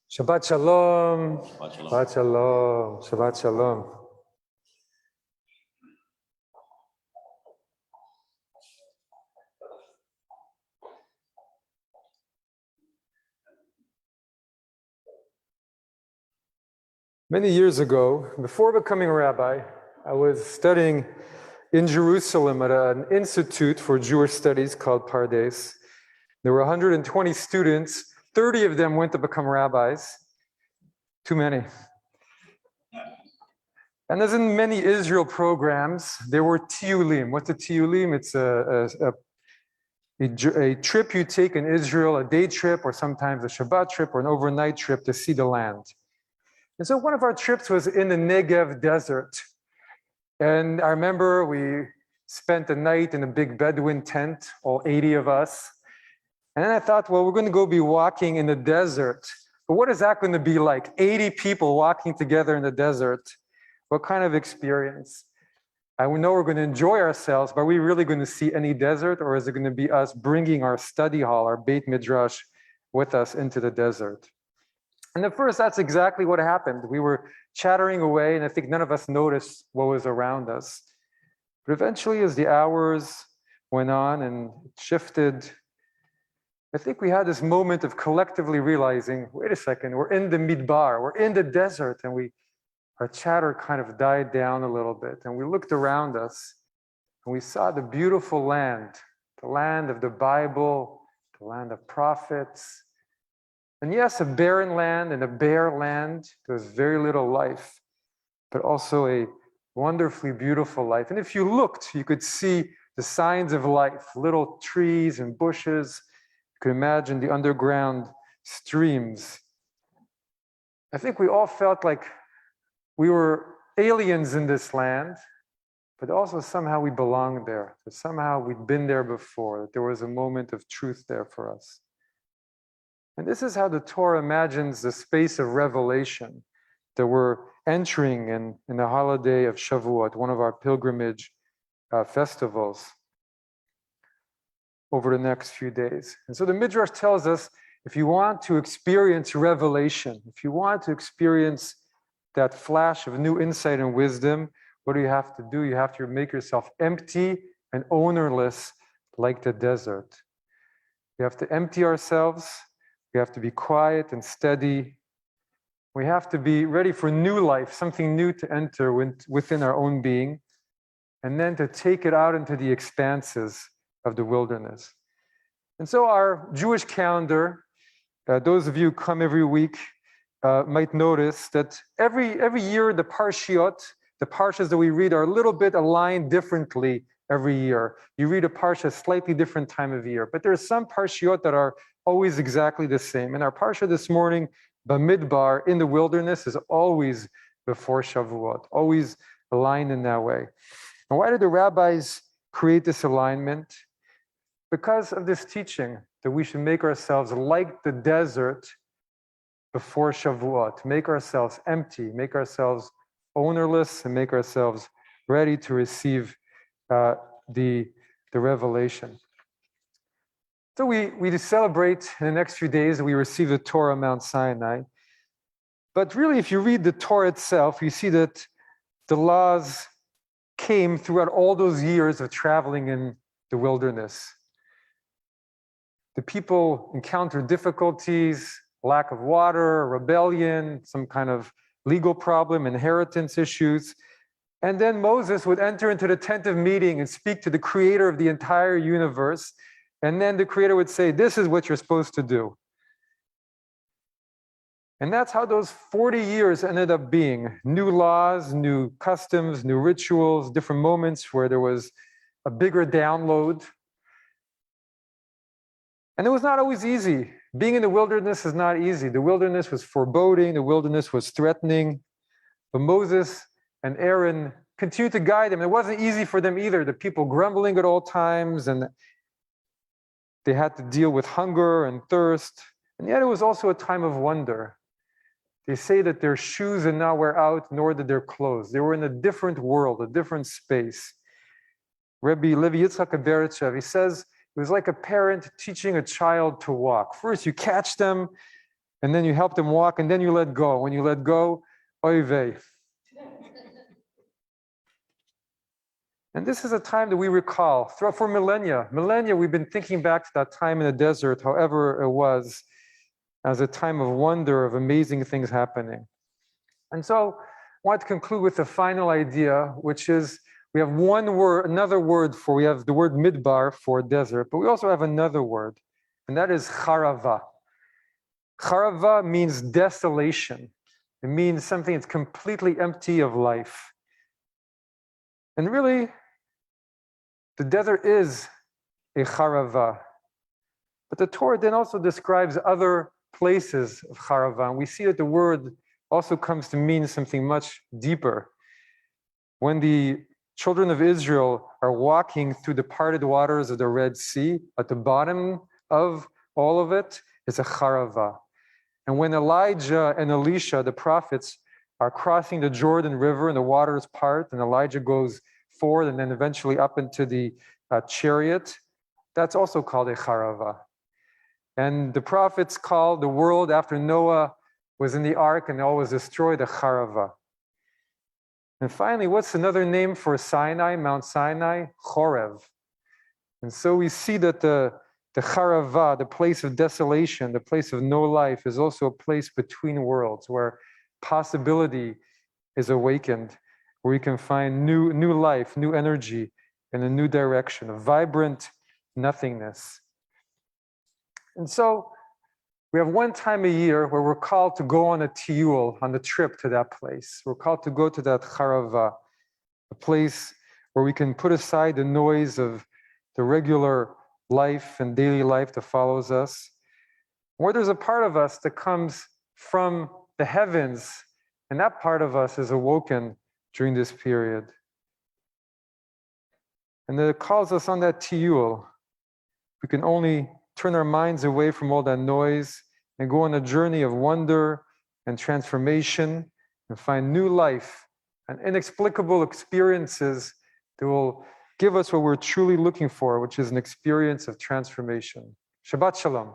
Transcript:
Shabbat Shalom. Shabbat Shalom. Shabbat Shalom. Shabbat Shalom. Many years ago, before becoming a rabbi, I was studying in Jerusalem at an institute for Jewish studies called Pardes. There were 120 students. 30 of them went to become rabbis. Too many. And as in many Israel programs, there were tiyulim. What's a tiyulim? It's a trip you take in Israel, a day trip, or sometimes a Shabbat trip, or an overnight trip to see the land. And so one of our trips was in the Negev desert. And I remember we spent the night in a big Bedouin tent, all 80 of us. And then I thought, well, we're going to go be walking in the desert. But what is that going to be like? 80 people walking together in the desert. What kind of experience? I know we're going to enjoy ourselves, but are we really going to see any desert? Or is it going to be us bringing our study hall, our Beit Midrash, with us into the desert? And at first, that's exactly what happened. We were chattering away, and I think none of us noticed what was around us. But eventually, as the hours went on and shifted, I think we had this moment of collectively realizing, wait a second, we're in the Midbar, we're in the desert, and our chatter kind of died down a little bit. And we looked around us, and we saw the beautiful land, the land of the Bible, the land of prophets. And yes, a barren land and a bare land. There was very little life, but also a wonderfully beautiful life. And if you looked, you could see the signs of life, little trees and bushes. You could imagine the underground streams. I think we all felt like we were aliens in this land, but also somehow we belonged there. That somehow we'd been there before, that there was a moment of truth there for us. And this is how the Torah imagines the space of revelation that we're entering in the holiday of Shavuot, one of our pilgrimage festivals, over the next few days. And so the Midrash tells us, if you want to experience revelation, if you want to experience that flash of new insight and wisdom, what do you have to do? You have to make yourself empty and ownerless like the desert. We have to empty ourselves. We have to be quiet and steady. We have to be ready for new life, something new to enter within our own being, and then to take it out into the expanses of the wilderness. And so our Jewish calendar, those of you who come every week, might notice that every year the parshiot, the parshas that we read, are a little bit aligned differently every year. You read a parsha slightly different time of year, but there are some parshiot that are always exactly the same. And our parsha this morning, Bamidbar, in the wilderness, is always before Shavuot, always aligned in that way. And why did the rabbis create this alignment? Because of this teaching that we should make ourselves like the desert before Shavuot, make ourselves empty, make ourselves ownerless, and make ourselves ready to receive the revelation. So we celebrate in the next few days that we receive the Torah on Mount Sinai. But really, if you read the Torah itself, you see that the laws came throughout all those years of traveling in the wilderness. The people encountered difficulties, lack of water, rebellion, some kind of legal problem, inheritance issues. And then Moses would enter into the tent of meeting and speak to the creator of the entire universe. And then the creator would say, this is what you're supposed to do. And that's how those 40 years ended up being. New laws, new customs, new rituals, different moments where there was a bigger download. And it was not always easy. Being in the wilderness is not easy. The wilderness was foreboding, the wilderness was threatening. But Moses and Aaron continued to guide them. It wasn't easy for them either. The people grumbling at all times, and they had to deal with hunger and thirst. And yet it was also a time of wonder. They say that their shoes did not wear out, nor did their clothes. They were in a different world, a different space. Rabbi Levi Yitzchak Adir, he says, it was like a parent teaching a child to walk. First, you catch them, and then you help them walk, and then you let go. When you let go, oy vey. And this is a time that we recall for millennia. Millennia, we've been thinking back to that time in the desert, however it was, as a time of wonder, of amazing things happening. And so I want to conclude with the final idea, which is we have one word, another word for, we have the word midbar for desert, but we also have another word, and that is Kharava. Kharava means desolation. It means something that's completely empty of life. And really, the desert is a Kharava. But the Torah then also describes other places of Kharava. And we see that the word also comes to mean something much deeper. When the children of Israel are walking through the parted waters of the Red Sea, at the bottom of all of it is a Kharava. And when Elijah and Elisha, the prophets, are crossing the Jordan River and the waters part, and Elijah goes forward and then eventually up into the chariot, that's also called a Kharava. And the prophets called the world after Noah was in the ark and all was destroyed, a Kharava. And finally, what's another name for Sinai, Mount Sinai? Chorev. And so we see that the Kharava, the place of desolation, the place of no life, is also a place between worlds where possibility is awakened, where we can find new life, new energy, in a new direction, a vibrant nothingness. And so we have one time a year where we're called to go on a tiyul, on the trip to that place. We're called to go to that Kharava, a place where we can put aside the noise of the regular life and daily life that follows us, where there's a part of us that comes from the heavens, and that part of us is awoken during this period. And that it calls us on that tiyul. We can only turn our minds away from all that noise and go on a journey of wonder and transformation and find new life and inexplicable experiences that will give us what we're truly looking for, which is an experience of transformation. Shabbat Shalom.